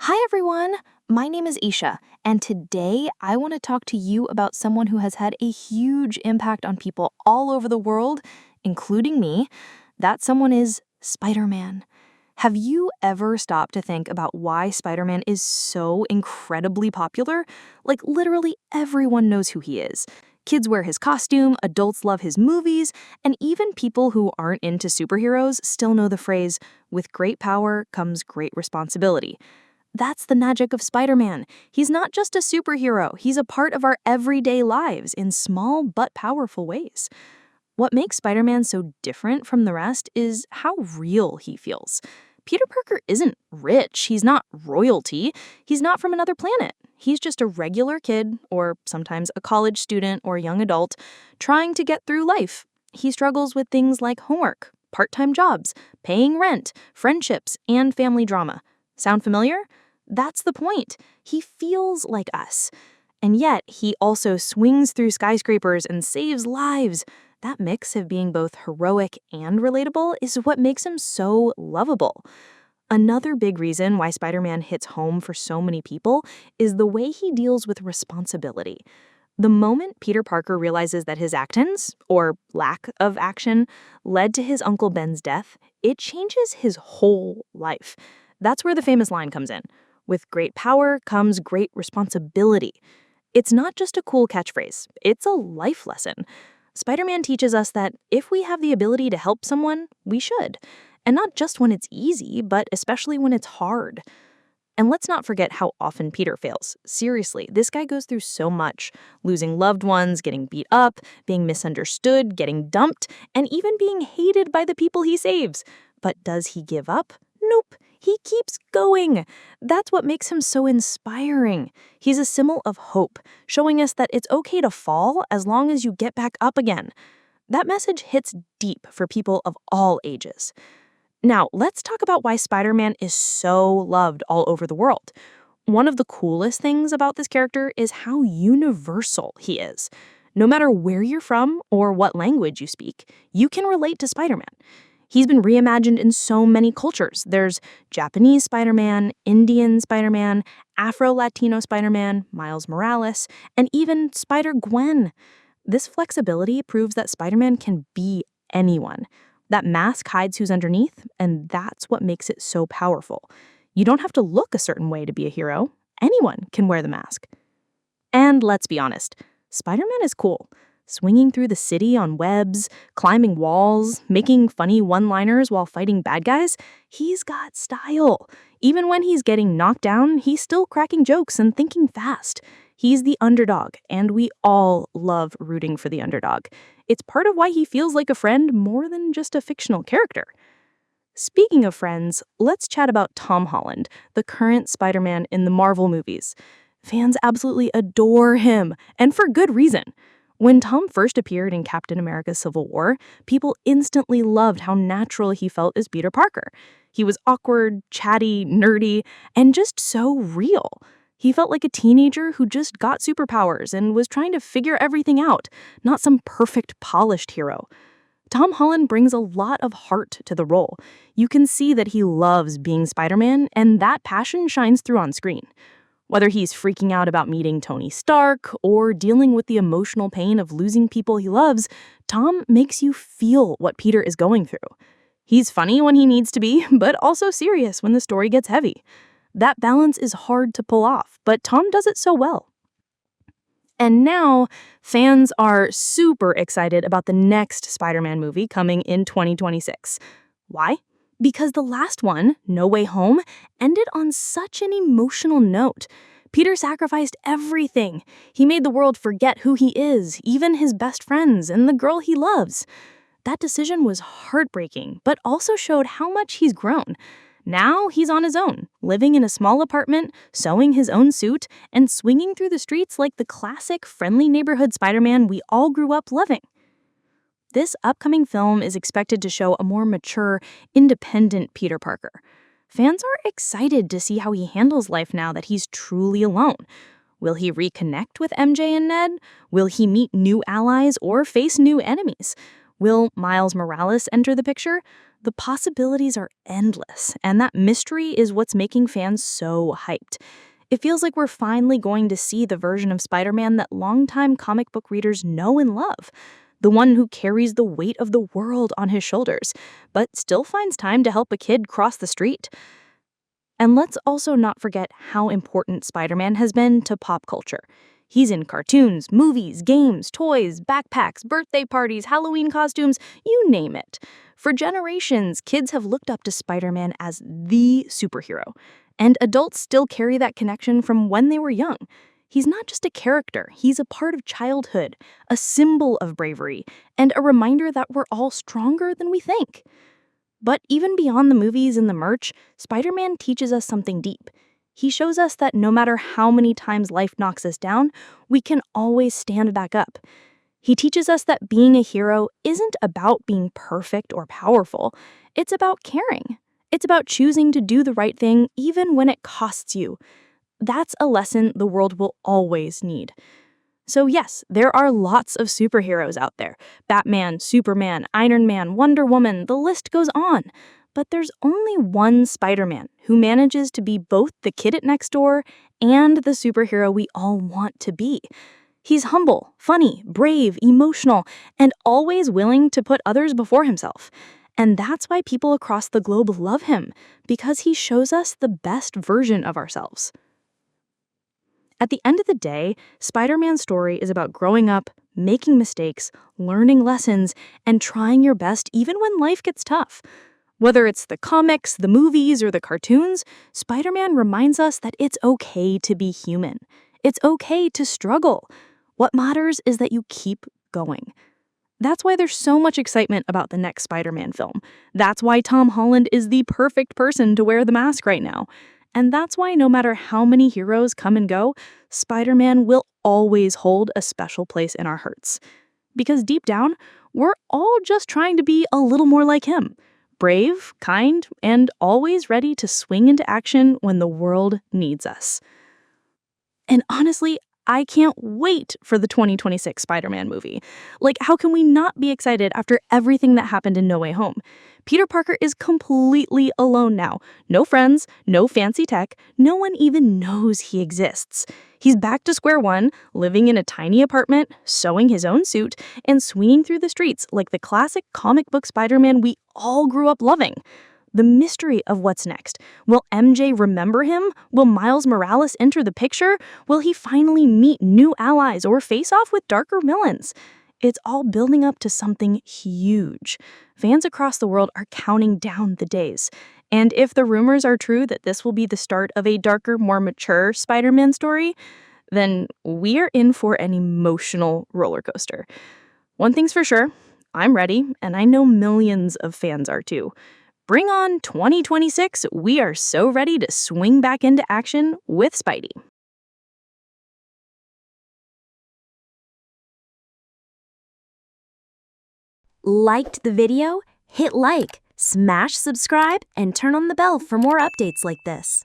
Hi everyone, my name is Isha, and today I want to talk to you about someone who has had a huge impact on people all over the world, including me. That someone is Spider-Man. Have you ever stopped to think about why Spider-Man is so incredibly popular? Like, literally everyone knows who he is. Kids wear his costume, adults love his movies, and even people who aren't into superheroes still know the phrase, "With great power comes great responsibility." That's the magic of Spider-Man. He's not just a superhero, he's a part of our everyday lives in small but powerful ways. What makes Spider-Man so different from the rest is how real he feels. Peter Parker isn't rich, he's not royalty, he's not from another planet. He's just a regular kid, or sometimes a college student or young adult, trying to get through life. He struggles with things like homework, part-time jobs, paying rent, friendships, and family drama. Sound familiar? That's the point. He feels like us. And yet, he also swings through skyscrapers and saves lives. That mix of being both heroic and relatable is what makes him so lovable. Another big reason why Spider-Man hits home for so many people is the way he deals with responsibility. The moment Peter Parker realizes that his actions, or lack of action, led to his Uncle Ben's death, it changes his whole life. That's where the famous line comes in. With great power comes great responsibility. It's not just a cool catchphrase, it's a life lesson. Spider-Man teaches us that if we have the ability to help someone, we should. And not just when it's easy, but especially when it's hard. And let's not forget how often Peter fails. Seriously, this guy goes through so much. Losing loved ones, getting beat up, being misunderstood, getting dumped, and even being hated by the people he saves. But does he give up? Nope. He keeps going. That's what makes him so inspiring. He's a symbol of hope, showing us that it's okay to fall as long as you get back up again. That message hits deep for people of all ages. Now, let's talk about why Spider-Man is so loved all over the world. One of the coolest things about this character is how universal he is. No matter where you're from or what language you speak, you can relate to Spider-Man. He's been reimagined in so many cultures. There's Japanese Spider-Man, Indian Spider-Man, Afro-Latino Spider-Man, Miles Morales, and even Spider-Gwen. This flexibility proves that Spider-Man can be anyone. That mask hides who's underneath, and that's what makes it so powerful. You don't have to look a certain way to be a hero. Anyone can wear the mask. And let's be honest, Spider-Man is cool. Swinging through the city on webs, climbing walls, making funny one-liners while fighting bad guys, he's got style. Even when he's getting knocked down, he's still cracking jokes and thinking fast. He's the underdog, and we all love rooting for the underdog. It's part of why he feels like a friend more than just a fictional character. Speaking of friends, let's chat about Tom Holland, the current Spider-Man in the Marvel movies. Fans absolutely adore him, and for good reason. When Tom first appeared in Captain America: Civil War, people instantly loved how natural he felt as Peter Parker. He was awkward, chatty, nerdy, and just so real. He felt like a teenager who just got superpowers and was trying to figure everything out, not some perfect, polished hero. Tom Holland brings a lot of heart to the role. You can see that he loves being Spider-Man, and that passion shines through on screen. Whether he's freaking out about meeting Tony Stark or dealing with the emotional pain of losing people he loves, Tom makes you feel what Peter is going through. He's funny when he needs to be, but also serious when the story gets heavy. That balance is hard to pull off, but Tom does it so well. And now, fans are super excited about the next Spider-Man movie coming in 2026. Why? Because the last one, No Way Home, ended on such an emotional note. Peter sacrificed everything. He made the world forget who he is, even his best friends and the girl he loves. That decision was heartbreaking, but also showed how much he's grown. Now he's on his own, living in a small apartment, sewing his own suit, and swinging through the streets like the classic friendly neighborhood Spider-Man we all grew up loving. This upcoming film is expected to show a more mature, independent Peter Parker. Fans are excited to see how he handles life now that he's truly alone. Will he reconnect with MJ and Ned? Will he meet new allies or face new enemies? Will Miles Morales enter the picture? The possibilities are endless, and that mystery is what's making fans so hyped. It feels like we're finally going to see the version of Spider-Man that longtime comic book readers know and love. The one who carries the weight of the world on his shoulders, but still finds time to help a kid cross the street. And let's also not forget how important Spider-Man has been to pop culture. He's in cartoons, movies, games, toys, backpacks, birthday parties, Halloween costumes, you name it. For generations, kids have looked up to Spider-Man as the superhero, and adults still carry that connection from when they were young. He's not just a character, he's a part of childhood, a symbol of bravery, and a reminder that we're all stronger than we think. But even beyond the movies and the merch, Spider-Man teaches us something deep. He shows us that no matter how many times life knocks us down, we can always stand back up. He teaches us that being a hero isn't about being perfect or powerful. It's about caring. It's about choosing to do the right thing even when it costs you. That's a lesson the world will always need. So yes, there are lots of superheroes out there. Batman, Superman, Iron Man, Wonder Woman, the list goes on. But there's only one Spider-Man who manages to be both the kid at next door and the superhero we all want to be. He's humble, funny, brave, emotional, and always willing to put others before himself. And that's why people across the globe love him, because he shows us the best version of ourselves. At the end of the day, Spider-Man's story is about growing up, making mistakes, learning lessons, and trying your best even when life gets tough. Whether it's the comics, the movies, or the cartoons, Spider-Man reminds us that it's okay to be human. It's okay to struggle. What matters is that you keep going. That's why there's so much excitement about the next Spider-Man film. That's why Tom Holland is the perfect person to wear the mask right now. And that's why no matter how many heroes come and go, Spider-Man will always hold a special place in our hearts. Because deep down, we're all just trying to be a little more like him. Brave, kind, and always ready to swing into action when the world needs us. And honestly, I can't wait for the 2026 Spider-Man movie. Like, how can we not be excited after everything that happened in No Way Home? Peter Parker is completely alone now. No friends, no fancy tech, no one even knows he exists. He's back to square one, living in a tiny apartment, sewing his own suit, and swinging through the streets like the classic comic book Spider-Man we all grew up loving. The mystery of what's next. Will MJ remember him? Will Miles Morales enter the picture? Will he finally meet new allies or face off with darker villains? It's all building up to something huge. Fans across the world are counting down the days. And if the rumors are true that this will be the start of a darker, more mature Spider-Man story, then we're in for an emotional roller coaster. One thing's for sure, I'm ready, and I know millions of fans are too. Bring on 2026, we are so ready to swing back into action with Spidey. Liked the video? Hit like, smash subscribe, and turn on the bell for more updates like this.